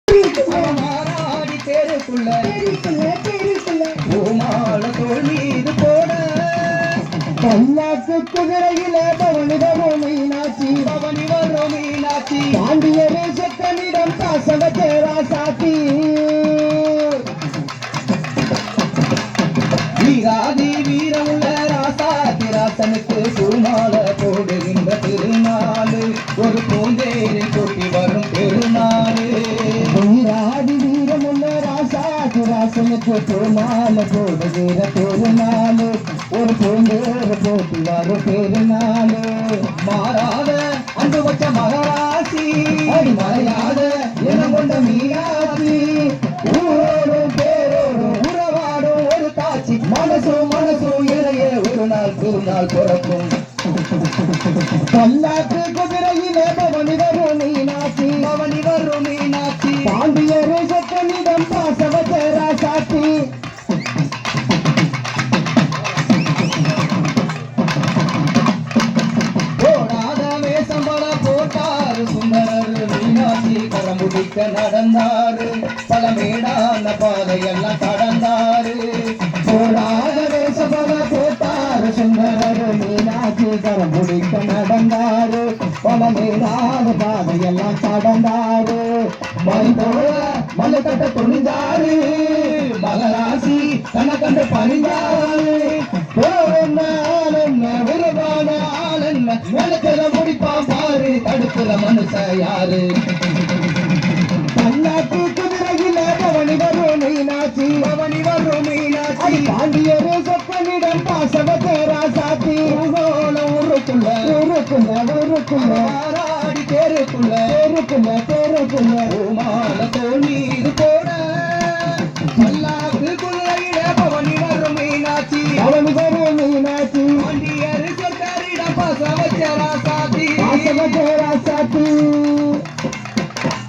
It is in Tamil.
மாறாடி தேருக்குள்ள பூமால தோல் மீது போட பல்லாக்கு குதிரையில பவனி வரும் மீனாட்சி பாண்டியரே செக்கனிடம் பாசவ சேரா சாத்தி வீராதி வீரமுள்ள ராசாதி ராசனுக்கு பூமால போடுகின்ற திருநாள் ஒரு பூந்தேரை கொட்டி வரும் பெருநாள் வீராதி வீரமுள்ள ராசாதி ராசனுக்கு பூமால போடுகிற பெருநாள் ஒரு பூந்தேரை போட்டி வரும் பெருநாள் மாறாத அன்பு வச்ச மகராசி அடி மறையாத என கொண்ட மீனாட்சி ஊரோடும் பேரோடும் உறவாடும் ஒரு காட்சி மனசும் இறையே ஒரு நாள் திருநாள் பிறக்கும் பல்லாக்கு குதிரையிலே பவனி வரும் மீனாட்சி பாண்டியரே செக்கனிடம் பாசவ சேரா சாத்தி போடாத வேசம்பள போட்டாரு சுந்தரர் மீனாட்சி கரமுடிக்க நடந்தாரு பல மேடான பாதையெல்லாம் கடந்தாரு போடாத வேசபல போட்டாரு சுந்தரர் மீனாட்சி கரமுடிக்க நடந்தாரு பல மேலாத பாதையெல்லாம் கடந்தாரு மலை கட்ட துணிந்தாரு மகராசி தனக்கண்டு பணிந்தாரு விருதான ஆள் என்ன நிலத்துல முடிப்பான் பாரு தடுக்கிற மனுஷ யாரு பல்லாக்கு குதிரையில பவனி வரும் மீனாட்சி பாண்டியரே சொப்பனிடம் பாசவ தேரா சாத்தி ஊருக்குள்ள ஆராடி தேருக்குள்ள பூமால தோல் மீது போட பல்லாக்கு குதிரையில பவனி வரும் மீனாட்சி பாண்டியர் சொற்காரிடம் பாசவ சேரா சாத்தி பாசவ தேரா சாத்தி